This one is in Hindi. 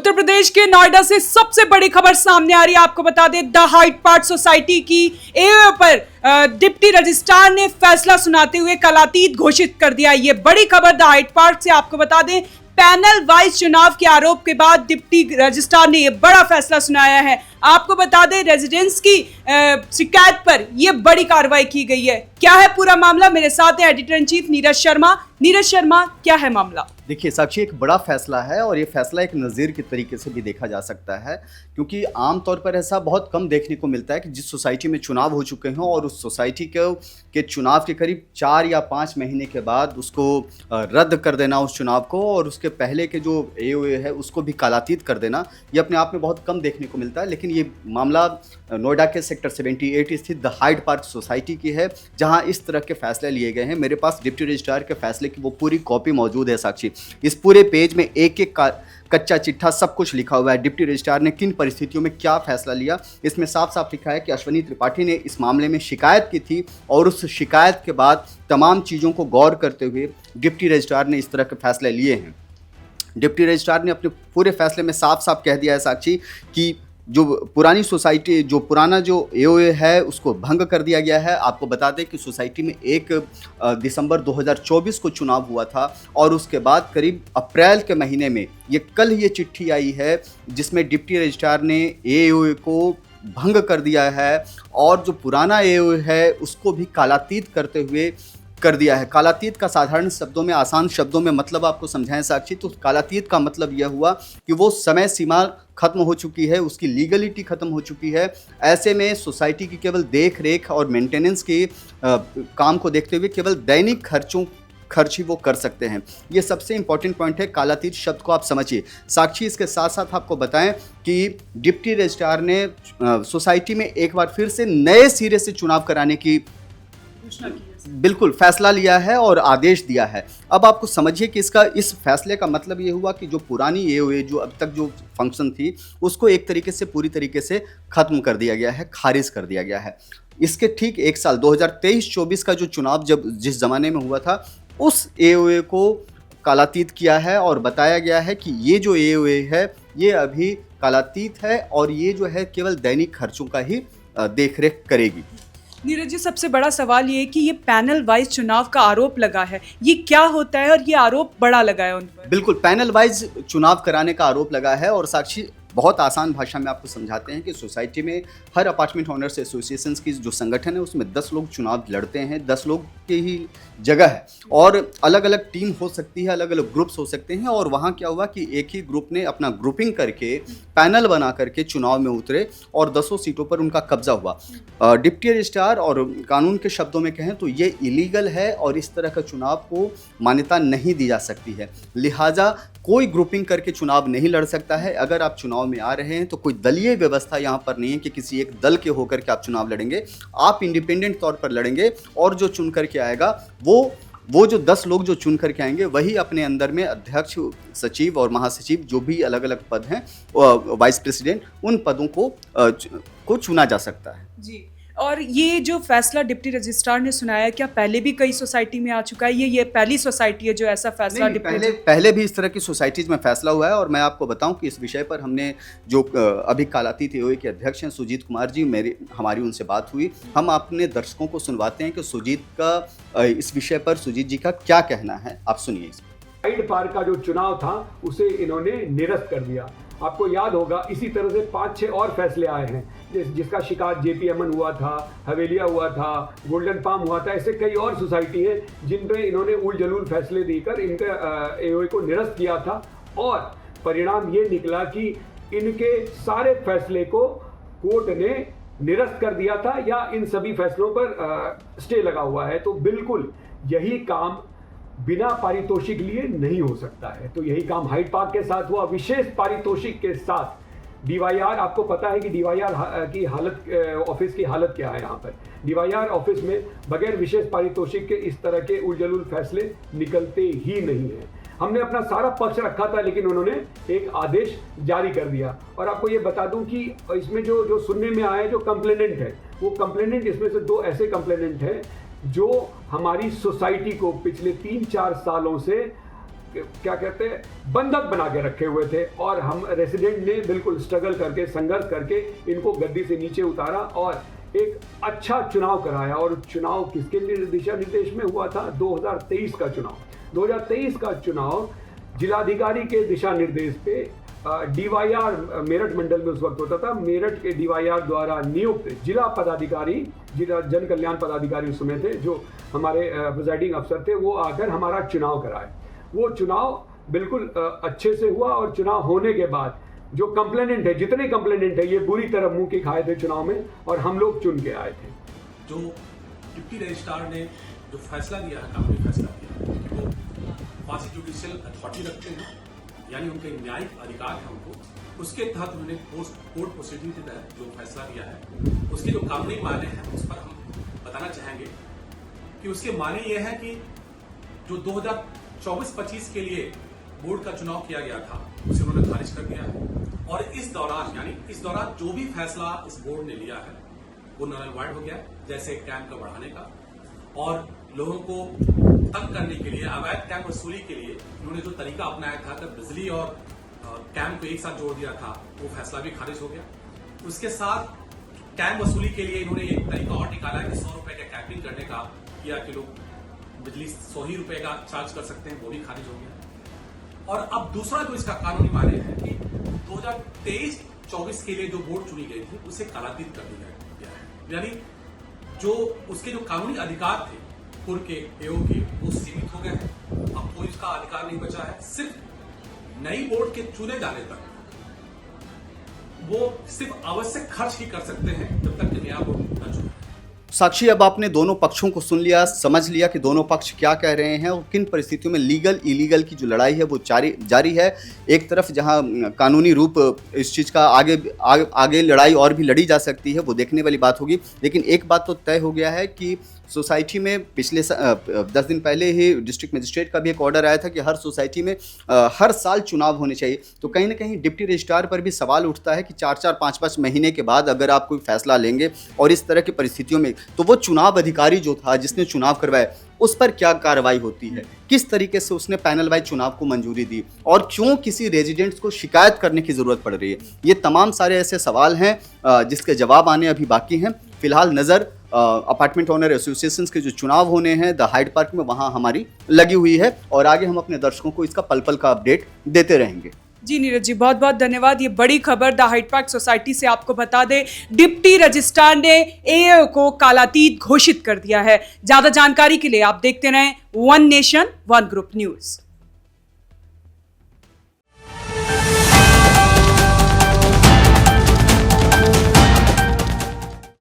उत्तर प्रदेश के नोएडा से सबसे बड़ी खबर सामने आ रही है। आपको बता दें, द हाइट पार्क सोसाइटी की एओए पर डिप्टी रजिस्ट्रार ने फैसला सुनाते हुए कालातीत घोषित कर दिया। ये बड़ी खबर द हाइट पार्क से। आपको बता दें, पैनल वाइज चुनाव के आरोप के बाद डिप्टी रजिस्ट्रार ने यह बड़ा फैसला सुनाया है। आपको बता दें, रेजिडेंट्स की शिकायत पर यह बड़ी कार्रवाई की गई है। क्या है पूरा मामला, मेरे साथ है editor in chief Neeraj Sharma. Neeraj Sharma, क्या है मामला? देखिए साक्षी, एक बड़ा फैसला है और ये फैसला एक नज़ीर के तरीके से भी देखा जा सकता है, क्योंकि आमतौर पर ऐसा बहुत कम देखने को मिलता है कि जिस सोसाइटी में चुनाव हो चुके हों और उस सोसाइटी के चुनाव के करीब 4 या 5 महीने के बाद उसको रद्द कर देना, उस चुनाव को, और उसके पहले के जो एओए है उसको भी कालातीत कर देना, ये अपने आप में बहुत कम देखने को मिलता है। लेकिन ये मामला नोएडा के सेक्टर 78 स्थित द हाइट पार्क सोसाइटी की है, जहाँ इस तरह के फैसले लिए गए हैं। मेरे पास डिप्टी रजिस्ट्रार के फैसले की वो पूरी कॉपी मौजूद है साक्षी। इस पूरे पेज में एक एक कच्चा चिट्ठा सब कुछ लिखा हुआ है। डिप्टी रजिस्ट्रार ने किन परिस्थितियों में क्या फैसला लिया, इसमें साफ साफ लिखा है कि अश्विनी त्रिपाठी ने इस मामले में शिकायत की थी और उस शिकायत के बाद तमाम चीज़ों को गौर करते हुए डिप्टी रजिस्ट्रार ने इस तरह के फैसले लिए हैं। डिप्टी रजिस्ट्रार ने अपने पूरे फैसले में साफ साफ कह दिया है साक्षी कि जो पुरानी सोसाइटी, जो पुराना जो एओए है उसको भंग कर दिया गया है। आपको बता दें कि सोसाइटी में 1 दिसंबर 2024 को चुनाव हुआ था और उसके बाद करीब अप्रैल के महीने में कल ये चिट्ठी आई है जिसमें डिप्टी रजिस्ट्रार ने एओए को भंग कर दिया है और जो पुराना एओए है उसको भी कालातीत करते हुए कर दिया है। कालातीत का साधारण शब्दों में, आसान शब्दों में मतलब आपको समझाएं साक्षी, तो कालातीत का मतलब यह हुआ कि वो समय सीमा खत्म हो चुकी है, उसकी लीगलिटी खत्म हो चुकी है। ऐसे में सोसाइटी की केवल देख रेख और मेंटेनेंस के काम को देखते हुए केवल दैनिक खर्च ही वो कर सकते हैं। ये सबसे इंपॉर्टेंट पॉइंट है। कालातीत शब्द को आप समझिए साक्षी। इसके साथ साथ आपको बताएं कि डिप्टी रजिस्ट्रार ने सोसाइटी में एक बार फिर से नए सिरे से चुनाव कराने की घोषणा की, बिल्कुल फैसला लिया है और आदेश दिया है। अब आपको समझिए कि इस फैसले का मतलब ये हुआ कि जो पुरानी एओए, जो अब तक जो फंक्शन थी, उसको एक तरीके से पूरी तरीके से ख़त्म कर दिया गया है, खारिज कर दिया गया है। इसके ठीक 1 साल 2023-24 का जो चुनाव जिस ज़माने में हुआ था, उस एओए को कालातीत किया है और बताया गया है कि ये जो एओए है ये अभी कालातीत है और ये जो है केवल दैनिक खर्चों का ही देखरेख करेगी। नीरज जी, सबसे बड़ा सवाल ये है कि ये पैनल वाइज चुनाव का आरोप लगा है, ये क्या होता है और ये आरोप बड़ा लगा है उन पर? बिल्कुल, पैनल वाइज चुनाव कराने का आरोप लगा है और साक्षी बहुत आसान भाषा में आपको समझाते हैं कि सोसाइटी में हर अपार्टमेंट ओनर्स एसोसिएशन की जो संगठन है उसमें 10 लोग चुनाव लड़ते हैं। 10 लोग की ही जगह है और अलग अलग टीम हो सकती है, अलग अलग ग्रुप्स हो सकते हैं। और वहाँ क्या हुआ कि एक ही ग्रुप ने अपना ग्रुपिंग करके पैनल बना करके चुनाव में उतरे और 10 सीटों पर उनका कब्जा हुआ। डिप्टी रजिस्ट्रार और कानून के शब्दों में कहें तो ये इलीगल है और इस तरह का चुनाव को मान्यता नहीं दी जा सकती है। लिहाजा कोई ग्रुपिंग करके चुनाव नहीं लड़ सकता है। अगर आप चुनाव में आ रहे हैं तो कोई दलीय व्यवस्था यहाँ पर नहीं है कि किसी एक दल के होकर के आप चुनाव लड़ेंगे। आप इंडिपेंडेंट तौर पर लड़ेंगे और जो चुन करके आएगा वो जो 10 लोग जो चुन करके आएंगे वही अपने अंदर में अध्यक्ष, सचिव और महासचिव, जो भी अलग अलग पद हैं, वाइस प्रेसिडेंट, उन पदों को चुना जा सकता है जी। और ये जो फैसला डिप्टी रजिस्ट्रार ने सुनाया, क्या पहले भी कई सोसाइटी में आ चुका है? ये पहली सोसाइटी है जो ऐसा फैसला? पहले भी इस तरह की सोसाइटीज में फैसला हुआ है और मैं आपको बताऊं कि इस विषय पर हमने जो अभी कालातीत एओए के अध्यक्ष हैं सुजीत कुमार जी, हमारी उनसे बात हुई। हम अपने दर्शकों को सुनवाते हैं कि सुजीत का इस विषय पर सुजीत जी का क्या कहना है, आप सुनिए। हाइट पार्क का जो चुनाव था उसे इन्होंने निरस्त कर दिया। आपको याद होगा इसी तरह से 5-6 और फैसले आए हैं जिसका शिकार जेपी अमन हुआ था, हवेलिया हुआ था, गोल्डन पाम हुआ था। ऐसे कई और सोसाइटी हैं जिन पे इन्होंने उल जलूल फैसले देकर इनके एओए को निरस्त किया था और परिणाम ये निकला कि इनके सारे फैसले को कोर्ट ने निरस्त कर दिया था या इन सभी फैसलों पर स्टे लगा हुआ है। तो बिल्कुल यही काम बिना पारितोषिक लिए नहीं हो सकता है। तो यही काम हाइट पार्क के साथ हुआ, विशेष पारितोषिक के साथ। डीवाईआर, आपको पता है कि डीवाईआर की हालत, ऑफिस की हालत क्या है। यहाँ पर डीवाईआर ऑफिस में बगैर विशेष पारितोषिक के इस तरह के उलझुल फैसले निकलते ही नहीं है। हमने अपना सारा पक्ष रखा था लेकिन उन्होंने एक आदेश जारी कर दिया। और आपको ये बता दूं कि इसमें जो सुनने में आया, जो कंप्लेनेंट है, वो कंप्लेनेंट, इसमें से 2 ऐसे कंप्लेनेंट हैं जो हमारी सोसाइटी को पिछले 3-4 सालों से क्या कहते हैं, बंधक बना के रखे हुए थे और हम रेसिडेंट ने बिल्कुल स्ट्रगल करके, संघर्ष करके इनको गद्दी से नीचे उतारा और एक अच्छा चुनाव कराया। और चुनाव किसके दिशा निर्देश में हुआ था? 2023 का चुनाव। 2023 का चुनाव जिलाधिकारी के दिशा निर्देश पे डीवाईआर मेरठ मंडल में उस वक्त होता था। मेरठ के डीवाईआर द्वारा नियुक्त जिला पदाधिकारी, जिला जन कल्याण पदाधिकारी उस समय थे, जो हमारे प्रिजाइडिंग अफसर थे, वो आकर हमारा चुनाव कराए। वो चुनाव बिल्कुल अच्छे से हुआ और चुनाव होने के बाद जो कंप्लेनेंट है, जितने कंप्लेनेंट है, ये बुरी तरह मुंह की खाए थे चुनाव में और हम लोग चुन के आए थे। जो डिप्टी रजिस्ट्रार ने जो फैसला दिया है, कानूनी फैसला दिया है कि वो क्वासी जुडिशियल अथॉरिटी रखते हैं, यानी उनके न्यायिक अधिकार है उनको, उसके तहत उन्होंने कोर्ट प्रोसीडिंग के तहत जो फैसला दिया है, उसके जो कानूनी मायने हैं उस पर हम बताना चाहेंगे कि उसके मायने ये है कि जो 2024-25 के लिए बोर्ड का चुनाव किया गया था उसे उन्होंने खारिज कर दिया है। और इस दौरान जो भी फैसला इस बोर्ड ने लिया है वो नल एंड वॉइड हो गया, जैसे कैंप का बढ़ाने का और लोगों को तंग करने के लिए, अवैध कैंप वसूली के लिए उन्होंने जो तरीका अपनाया था कि बिजली और कैंप को एक साथ जोड़ दिया था, वो फैसला भी खारिज हो गया। उसके साथ कैंप वसूली के लिए इन्होंने एक तरीका और निकाला कि 100 रुपए का कैंपिंग करने का किया कि लोग बिजली 100 ही रुपए का चार्ज कर सकते हैं, वो भी खारिज हो गया। और अब दूसरा जो इसका कानूनी माने है कि 2023-24 के लिए जो बोर्ड चुनी गई थी उसे कालातीत कर दिया गया है, यानी जो उसके जो कानूनी अधिकार थे पूर्व के एओ के, वो सीमित हो गए हैं। अब कोई उसका अधिकार नहीं बचा है। सिर्फ नई बोर्ड के चुने जाने तक वो सिर्फ आवश्यक खर्च ही कर सकते हैं जब तक कि नया बोर्ड न चुने। साक्षी, अब आपने दोनों पक्षों को सुन लिया, समझ लिया कि दोनों पक्ष क्या कह रहे हैं और किन परिस्थितियों में लीगल इलीगल की जो लड़ाई है वो जारी है। एक तरफ जहां कानूनी रूप इस चीज़ का आगे लड़ाई और भी लड़ी जा सकती है, वो देखने वाली बात होगी। लेकिन एक बात तो तय हो गया है कि सोसाइटी में पिछले 10 दिन पहले ही डिस्ट्रिक्ट मजिस्ट्रेट का भी एक ऑर्डर आया था कि हर सोसाइटी में हर साल चुनाव होने चाहिए। तो कहीं ना कहीं डिप्टी रजिस्ट्रार पर भी सवाल उठता है कि 4-4, 5-5 महीने के बाद अगर आप कोई फैसला लेंगे और इस तरह की परिस्थितियों में, तो वो चुनाव अधिकारी जो था जिसने चुनाव करवाया उस पर क्या कार्रवाई होती है, किस तरीके से उसने पैनल वाइज चुनाव को मंजूरी दी और क्यों किसी रेजिडेंट्स को शिकायत करने की ज़रूरत पड़ रही है। ये तमाम सारे ऐसे सवाल हैं जिसके जवाब आने अभी बाकी हैं। फिलहाल नज़र अपार्टमेंट ओनर एसोसिएशन के जो चुनाव होने हैं द हाइड पार्क में, वहाँ हमारी लगी हुई है और आगे हम अपने दर्शकों को इसका पल पल का अपडेट देते रहेंगे। जी नीरज जी, बहुत बहुत धन्यवाद। ये बड़ी खबर द हाइड पार्क सोसाइटी से आपको बता दें, डिप्टी रजिस्ट्रार ने एओ को कालातीत घोषित कर दिया है। ज्यादा जानकारी के लिए आप देखते रहें one nation one group news.